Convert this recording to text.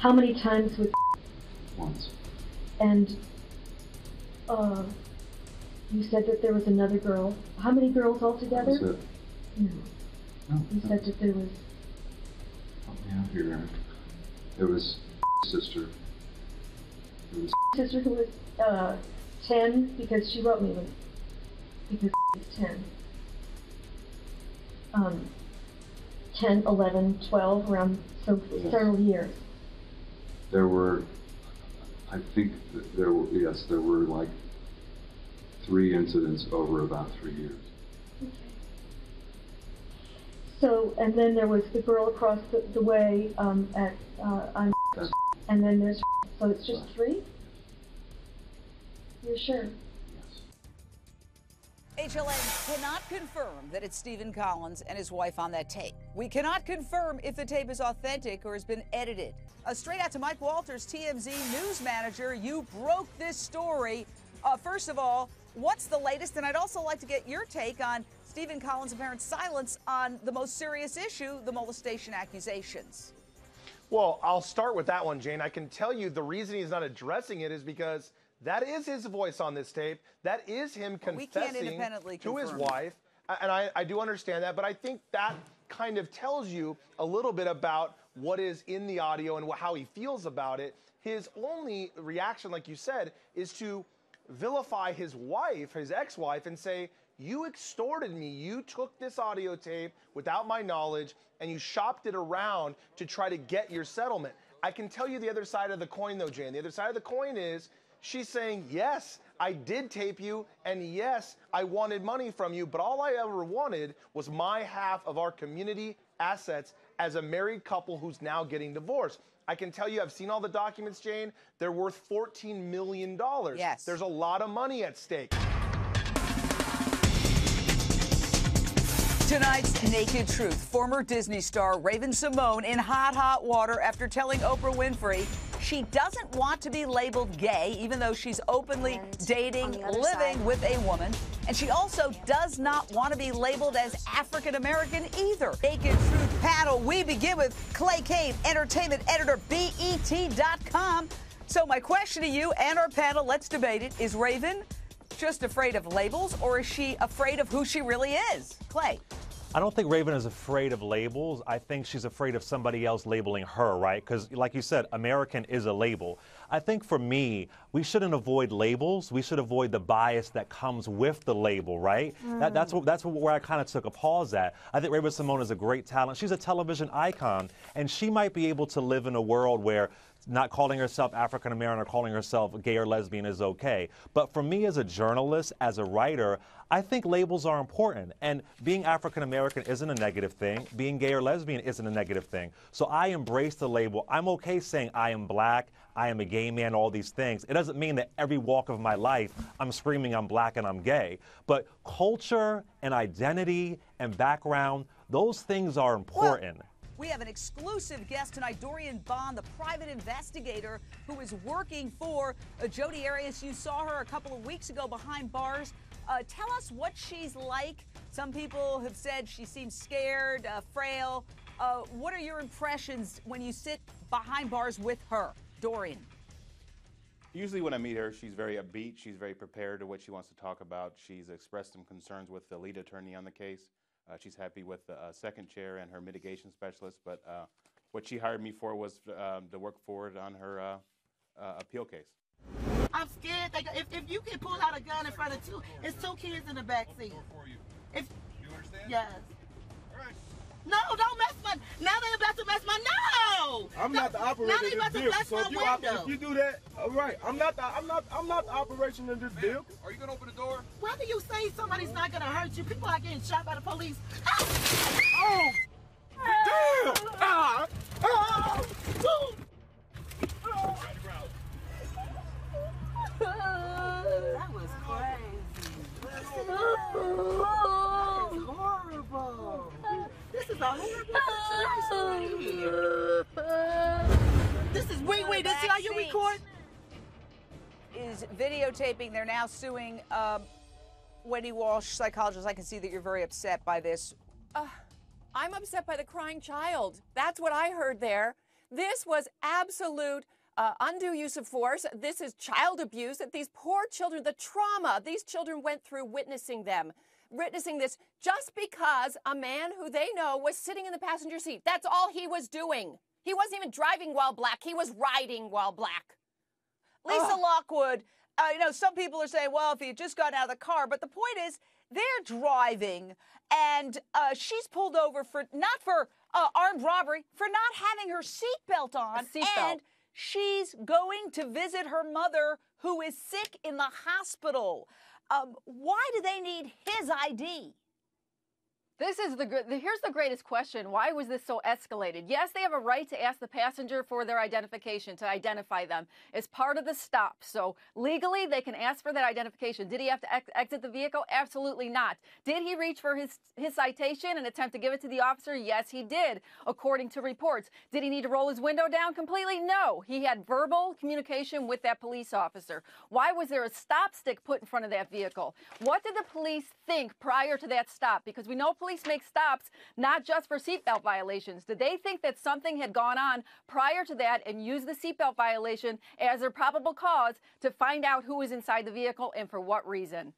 How many times with? Once. And you said that there was another girl. How many girls altogether? That was it. No. No. You said that there was. Help me out here, Aaron. There was sister. There was Sister who was 10 because she wrote me when because she was 10. 10, 11, 12, around so Yes. several years. There were, I think that there were, yes, there were like 3 incidents over about 3 years. Okay. So, and then there was the girl across the way at That's and then there's, so it's just right. 3? You're sure? Yes. HLN cannot confirm that it's Stephen Collins and his wife on that tape. We cannot confirm if the tape is authentic or has been edited. Straight out to Mike Walters, TMZ news manager, you broke this story. First of all, what's the latest? And I'd also like to get your take on Stephen Collins' apparent silence on the most serious issue, the molestation accusations. Well, I'll start with that one, Jane. I can tell you the reason he's not addressing it is because that is his voice on this tape. That is him confessing to his wife. And I do understand that, but I think that kind of tells you a little bit about what is in the audio and how he feels about it. His only reaction, like you said, is to vilify his wife, his ex-wife, and say, you extorted me. You took this audio tape without my knowledge and you shopped it around to try to get your settlement. I can tell you the other side of the coin, though, Jane. The other side of the coin is she's saying, yes, I did tape you, and yes, I wanted money from you, but all I ever wanted was my half of our community assets as a married couple who's now getting divorced. I can tell you, I've seen all the documents, Jane. They're worth $14 million. Yes. There's a lot of money at stake. Tonight's Naked Truth. Former Disney star Raven-Symoné in hot water after telling Oprah Winfrey she doesn't want to be labeled gay, even though she's openly dating, living with a woman. And she also does not want to be labeled as African-American either. Naked Truth panel, we begin with Clay Kane, entertainment editor, BET.com. So my question to you and our panel, let's debate it. Is Raven just afraid of labels, or is she afraid of who she really is? Clay. I don't think Raven is afraid of labels. I think she's afraid of somebody else labeling her, right? Because like you said, American is a label. I think for me, we shouldn't avoid labels. We should avoid the bias that comes with the label, right? That's where I kind of took a pause at. I think Raven-Symoné is a great talent. She's a television icon, and she might be able to live in a world where not calling herself African-American or calling herself gay or lesbian is okay. But for me as a journalist, as a writer, I think labels are important. And being African-American isn't a negative thing. Being gay or lesbian isn't a negative thing. So I embrace the label. I'm okay saying I am black, I am a gay man, all these things. It doesn't mean that every walk of my life I'm screaming I'm black and I'm gay. But culture and identity and background, those things are important. Well, we have an exclusive guest tonight, Dorian Bond, the private investigator who is working for Jodi Arias. You saw her a couple of weeks ago behind bars. Tell us what she's like. Some people have said she seems scared, frail. What are your impressions when you sit behind bars with her? Dorian. Usually when I meet her, she's very upbeat. She's very prepared to what she wants to talk about. She's expressed some concerns with the lead attorney on the case. She's happy with the second chair and her mitigation specialist, but what she hired me for was to work forward on her appeal case. I'm scared. If you can pull out a gun in front of it's 2 kids in the back seat. If you understand? Yes. All right. No, don't mess my. Now they're about to mess my. No. I'm not the operator of this vehicle. So if you do that, all right. I'm not the operation of this vehicle. Are you gonna open the door? Why do you say somebody's not gonna hurt you? People are getting shot by the police. Oh! Damn! Ah! Ah! That was crazy. That is horrible. This is a horrible situation. This is wait. This is how you record? Is videotaping. They're now suing Wendy Walsh, psychologist. I can see that you're very upset by this. I'm upset by the crying child. That's what I heard there. This was absolute undue use of force. This is child abuse. That these poor children, the trauma these children went through witnessing this just because a man who they know was sitting in the passenger seat. That's all he was doing. He wasn't even driving while black. He was riding while black. Lisa Lockwood, some people are saying, well, if he had just gotten out of the car. But the point is, they're driving, and she's pulled over not for armed robbery, for not having her seatbelt on. And she's going to visit her mother, who is sick in the hospital. Why do they need his ID? This is here's the greatest question. Why was this so escalated? Yes, they have a right to ask the passenger for their identification, to identify them. It's part of the stop. So legally, they can ask for that identification. Did he have to exit the vehicle? Absolutely not. Did he reach for his citation and attempt to give it to the officer? Yes, he did, according to reports. Did he need to roll his window down completely? No. He had verbal communication with that police officer. Why was there a stop stick put in front of that vehicle? What did the police think prior to that stop? Because we know police make stops not just for seatbelt violations. Did they think that something had gone on prior to that and use the seatbelt violation as their probable cause to find out who was inside the vehicle and for what reason?